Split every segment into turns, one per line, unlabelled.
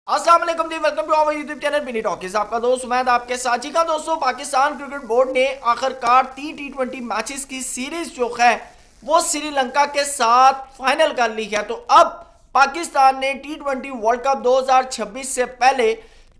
अस्सलाम वालेकुम जी, welcome to our YouTube channel mini talkies. आपका दोस्त उमैद आपके साथ। जी का दोस्तों, पाकिस्तान क्रिकेट बोर्ड ने आखिरकार 3 T20 मैचेस की सीरीज जो है वो श्रीलंका के साथ फाइनल कर ली है। तो अब पाकिस्तान ने T20 वर्ल्ड कप 2026 से पहले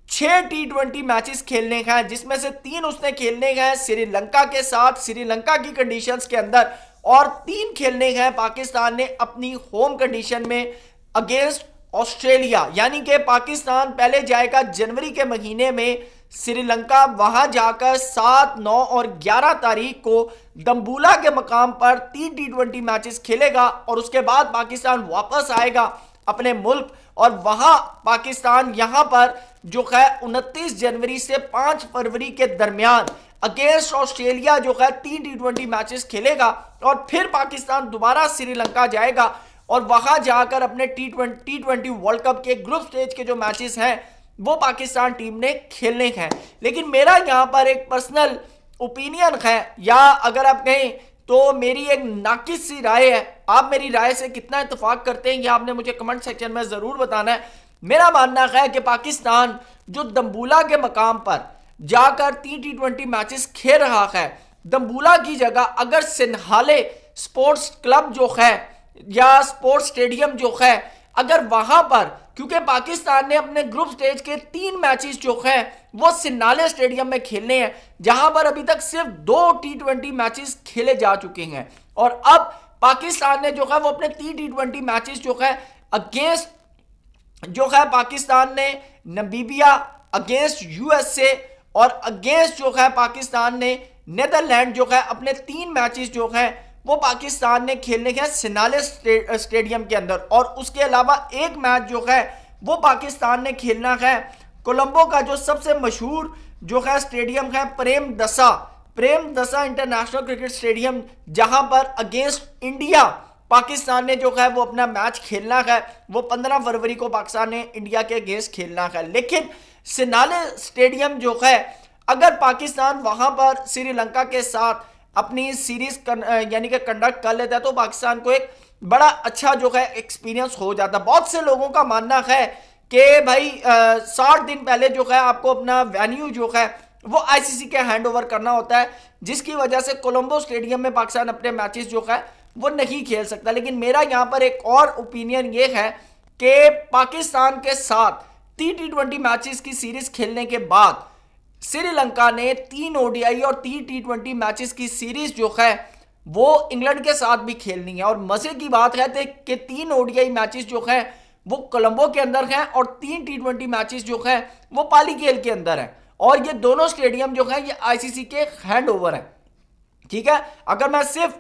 6 T20 मैचेस खेलने हैं, जिसमें से 3 उसने खेलने हैं श्रीलंका के साथ श्रीलंका की कंडीशंस के अंदर, और 3 खेलने हैं पाकिस्तान ने अपनी होम कंडीशन में अगेंस्ट ऑस्ट्रेलिया। यानी कि पाकिस्तान पहले जाएगा जनवरी के महीने में श्रीलंका, वहां जाकर 7, 9 और 11 तारीख को दम्बुला के मकाम पर 3 T20 मैचेस खेलेगा, और उसके बाद पाकिस्तान वापस आएगा अपने मुल्क, और वहां पाकिस्तान यहां पर जो है 29 जनवरी से 5 फरवरी के दरमियान अगेंस्ट ऑस्ट्रेलिया जो है 3 T20 मैचेस खेलेगा, और फिर पाकिस्तान दोबारा श्रीलंका जाएगा और वहां जाकर अपने T20 वर्ल्ड कप के ग्रुप स्टेज के जो मैचेस हैं वो पाकिस्तान टीम ने खेलने हैं। लेकिन मेरा यहां पर एक पर्सनल ओपिनियन है, या अगर आप कहें तो मेरी एक नाकिस सी राय है। आप मेरी राय से कितना इत्तेफाक करते हैं ये आपने मुझे कमेंट सेक्शन में जरूर बताना है। मेरा मानना है कि पाकिस्तान जो दम्बुला के मकाम पर जाकर T20 मैचेस खेल रहा है, दम्बुला की जगह अगर सिन्हाले स्पोर्ट्स क्लब जो है या स्पोर्ट्स स्टेडियम जो है, अगर वहां पर, क्योंकि पाकिस्तान ने अपने ग्रुप स्टेज के 3 मैचेस जो है वो सिन्नाले स्टेडियम में खेलने हैं, जहां पर अभी तक सिर्फ 2 T20 मैचेस खेले जा चुके हैं, और अब पाकिस्तान ने जो है वो अपने 3 T20 मैचेस जो है अगेंस्ट जो है पाकिस्तान ने नमीबिया, अगेंस्ट यूएसए और अगेंस्ट जो है पाकिस्तान ने नेदरलैंड जो है अपने 3 मैचेस जो है वो पाकिस्तान ने खेलने हैं सिनाले स्टेडियम के अंदर, और उसके अलावा एक मैच जो है वो पाकिस्तान ने खेलना है कोलंबो का जो सबसे मशहूर जो है स्टेडियम है प्रेमदसा इंटरनेशनल क्रिकेट स्टेडियम, जहां पर अगेंस्ट इंडिया पाकिस्तान ने जो है वो अपना मैच खेलना है। वो 15 फरवरी को पाकिस्तान ने इंडिया के अगेंस्ट खेलना है। लेकिन सिनाले स्टेडियम जो है, अगर पाकिस्तान वहां पर श्रीलंका के साथ अपनी सीरीज यानी कि कंडक्ट कर लेता है तो पाकिस्तान को एक बड़ा अच्छा जो है एक्सपीरियंस हो जाता है। बहुत से लोगों का मानना है कि भाई 60 दिन पहले जो है आपको अपना वेन्यू जो है वो आईसीसी के हैंड ओवर करना होता है, जिसकी वजह से कोलंबो स्टेडियम में पाकिस्तान अपने मैचेस जो है वो नहीं खेल सकता। लेकिन मेरा यहाँ पर एक और ओपिनियन ये है कि पाकिस्तान के साथ T20 मैचेस की सीरीज खेलने के बाद श्रीलंका ने 3 ओडीआई और 3 T20 मैचेस की सीरीज जो है वो इंग्लैंड के साथ भी खेलनी है। और मजे की बात है कि 3 ओडीआई मैचेस जो है वो कोलंबो के अंदर हैं, और 3 T20 मैचेस जो है वो पालीकेल के अंदर हैं, और ये दोनों स्टेडियम जो है ये आईसीसी के हैंड ओवर है। ठीक है, अगर मैं सिर्फ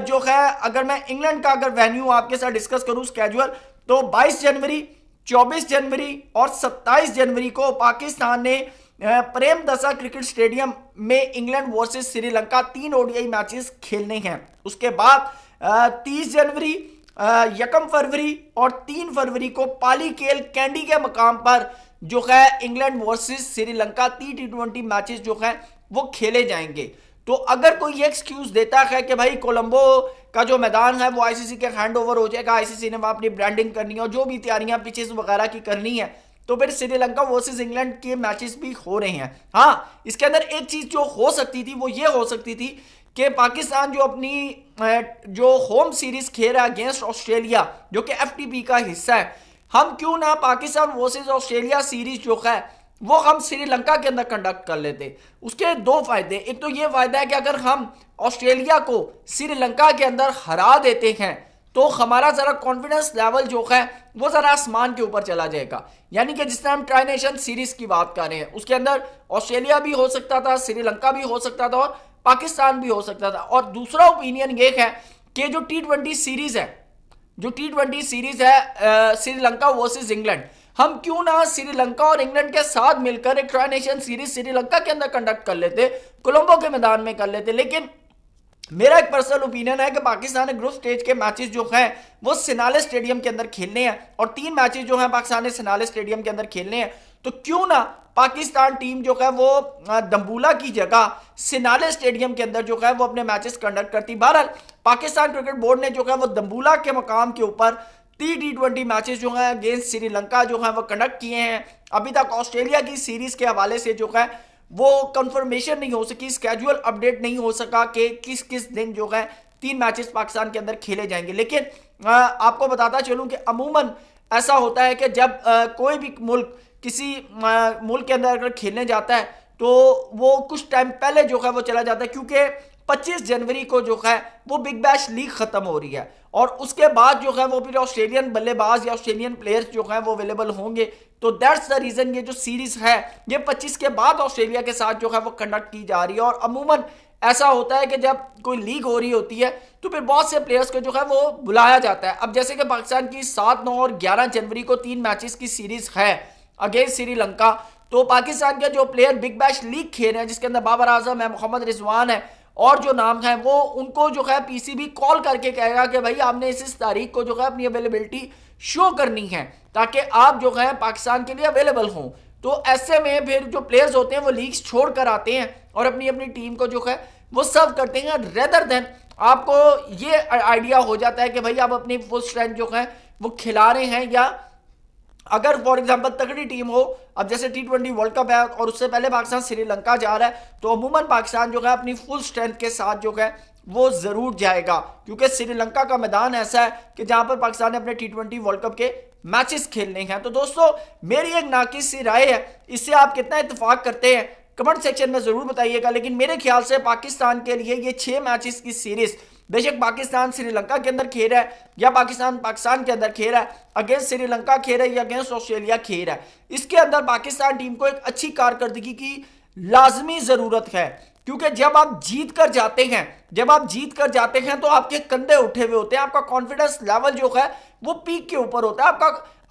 जो है अगर मैं इंग्लैंड का अगर वेन्यू आपके साथ डिस्कस करूं स्केड्यूल, तो 22 जनवरी, 24 जनवरी और 27 जनवरी को पाकिस्तान ने प्रेमदसा क्रिकेट स्टेडियम में England versus Sri Lanka 3 ODI matches खेलने हैं। उसके बाद 30 जनवरी, 1 फरवरी और 3 फरवरी को पालीकेल कैंडी के मकाम पर जो है England versus Sri Lanka T20 matches जो है वो खेले जाएंगे। तो अगर कोई ये एक्सक्यूज देता है कि भाई कोलंबो का जो मैदान है वो आईसीसी के हैंड ओवर हो जाएगा, आईसीसी ने वहां अपनी ब्रांडिंग करनी है और जो भी तैयारियां पिचेस वगैरह की करनी है, तो फिर श्रीलंका वर्सेस इंग्लैंड के मैचेस भी हो रहे हैं। हाँ, इसके अंदर एक चीज जो हो सकती थी वो ये हो सकती थी कि पाकिस्तान जो अपनी जो होम सीरीज खेल रहा है अगेंस्ट ऑस्ट्रेलिया जो कि एफटीपी का हिस्सा है, हम क्यों ना पाकिस्तान वर्सेस ऑस्ट्रेलिया सीरीज जो है वो हम श्रीलंका के अंदर कंडक्ट कर लेते। उसके 2 फायदे, एक तो ये फायदा है कि अगर हम ऑस्ट्रेलिया को श्रीलंका के अंदर हरा देते हैं तो हमारा जरा कॉन्फिडेंस लेवल जो है वो जरा आसमान के ऊपर चला जाएगा। यानी कि जिस तरह हम ट्राई नेशन सीरीज की बात कर रहे हैं, उसके अंदर ऑस्ट्रेलिया भी हो सकता था, श्रीलंका भी हो सकता था और पाकिस्तान भी हो सकता था। और दूसरा ओपिनियन ये है कि जो T20 सीरीज है श्रीलंका वर्सेस इंग्लैंड, हम क्यों ना श्रीलंका और इंग्लैंड के साथ मिलकर एक ट्राई नेशन सीरीज श्रीलंका के अंदर कंडक्ट कर लेते, कोलंबो के मैदान में कर लेते। लेकिन मेरा एक पर्सनल ओपिनियन है कि पाकिस्तान ने ग्रुप स्टेज के मैचेस जो हैं वो सिनाले स्टेडियम के अंदर खेलने हैं, और 3 मैचेस जो हैं पाकिस्तान ने सिनाले स्टेडियम के अंदर खेलने हैं। तो क्यों ना पाकिस्तान टीम जो है वो दम्बुला की जगह सिनाले स्टेडियम के अंदर जो है वो अपने मैचेस कंडक्ट करती। बहरहाल पाकिस्तान क्रिकेट बोर्ड ने जो है वो दम्बुला के मकाम के ऊपर T20 मैचेस जो हैं अगेंस्ट श्रीलंका जो है वो कंडक्ट किए हैं। अभी तक ऑस्ट्रेलिया की सीरीज के हवाले से जो है वो कंफर्मेशन नहीं हो सकी, स्केड्यूल अपडेट नहीं हो सका कि किस किस दिन जो है 3 मैचेस पाकिस्तान के अंदर खेले जाएंगे। लेकिन आपको बताता चलूं कि अमूमन ऐसा होता है कि जब कोई भी मुल्क किसी मुल्क के अंदर अगर खेलने जाता है तो वो कुछ टाइम पहले जो है वो चला जाता है, क्योंकि 25 जनवरी को जो है वो बिग बैश लीग खत्म हो रही है और उसके बाद जो है वो फिर ऑस्ट्रेलियन बल्लेबाज या ऑस्ट्रेलियन प्लेयर्स जो हैं वो अवेलेबल होंगे। तो दैट्स द रीजन ये जो सीरीज है ये 25 के बाद ऑस्ट्रेलिया के साथ जो है वो कंडक्ट की जा रही है। और अमूमन ऐसा होता है कि जब कोई लीग हो रही होती है तो फिर बहुत से प्लेयर्स को जो है वो बुलाया जाता है। अब जैसे कि पाकिस्तान की 7, 9 और 11 जनवरी को 3 मैचेस की सीरीज है अगेंस्ट श्रीलंका, तो पाकिस्तान के जो प्लेयर बिग बैश लीग खेल रहे हैं जिसके अंदर बाबर आजम है, मोहम्मद रिजवान है और जो नाम है वो उनको जो है पीसीबी कॉल करके कहेगा कि भाई आपने इस तारीख को जो है अपनी अवेलेबिलिटी शो करनी है ताकि आप जो है पाकिस्तान के लिए अवेलेबल हों। तो ऐसे में फिर जो प्लेयर्स होते हैं वो लीग्स छोड़ कर आते हैं और अपनी अपनी टीम को जो है वो सर्व करते हैं, रेदर देन आपको ये आइडिया हो जाता है कि भाई आप अपनी फुल स्ट्रेंथ जो है वो खिला रहे हैं। या अगर फॉर एग्जांपल तगड़ी टीम हो, अब जैसे T20 वर्ल्ड कप है और उससे पहले पाकिस्तान श्रीलंका जा रहा है, तो अमूमन पाकिस्तान जो है अपनी फुल स्ट्रेंथ के साथ जो है वो जरूर जाएगा, क्योंकि श्रीलंका का मैदान ऐसा है कि जहां पर पाकिस्तान ने अपने T20 वर्ल्ड कप के मैचेस खेलने हैं। तो दोस्तों मेरी एक नाकिस सी राय है, इससे आप कितना इत्तेफाक करते हैं कमेंट सेक्शन में जरूर बताइएगा। लेकिन मेरे ख्याल से पाकिस्तान के लिए ये 6 मैचेस की सीरीज, बेशक पाकिस्तान श्रीलंका के अंदर खेल रहा है या पाकिस्तान के अंदर खेल रहा है, अगेंस्ट श्रीलंका खेल रहा है या अगेंस्ट ऑस्ट्रेलिया खेल रहा है, इसके अंदर पाकिस्तान टीम को एक अच्छी कारकर्दगी की लाजमी जरूरत है। क्योंकि जब आप जीत कर जाते हैं तो आपके कंधे उठे हुए होते हैं, आपका कॉन्फिडेंस लेवल जो है वो पीक के ऊपर होता है,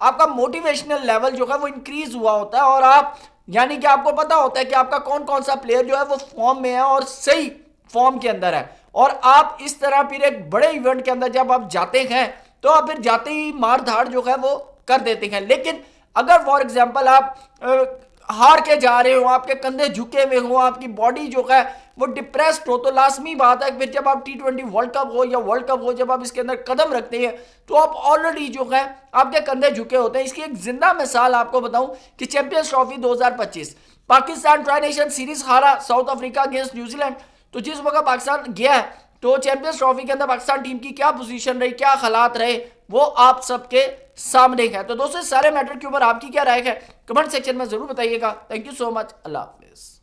आपका मोटिवेशनल लेवल जो है वो इंक्रीज हुआ होता है और आप यानी कि आपको पता होता है कि आपका कौन कौन सा प्लेयर जो है वो फॉर्म में है और सही फॉर्म के अंदर है। और आप इस तरह फिर एक बड़े इवेंट के अंदर जब आप जाते हैं तो आप फिर जाते ही मार धाड़ जो है वो कर देते हैं। लेकिन अगर फॉर एग्जांपल आप हार के जा रहे हो, आपके कंधे झुके हुए हो, आपकी बॉडी जो है वो डिप्रेस्ड हो, तो लाजमी बात है फिर जब आप T20 वर्ल्ड कप हो या वर्ल्ड कप हो, जब आप इसके अंदर कदम रखते हैं तो आप ऑलरेडी जो है आपके कंधे झुके होते हैं। इसकी एक जिंदा मिसाल आपको बताऊं कि champions trophy 2025 Pakistan tri nation series हारा साउथ अफ्रीका अगेंस्ट न्यूजीलैंड। तो जिस वक्त पाकिस्तान गया है तो चैंपियंस ट्रॉफी के अंदर पाकिस्तान टीम की क्या पोजीशन रही, क्या हालात रहे, वो आप सबके सामने है। तो दोस्तों सारे मैटर के ऊपर आपकी क्या राय है कमेंट सेक्शन में जरूर बताइएगा। Thank you so much, Allah Hafiz.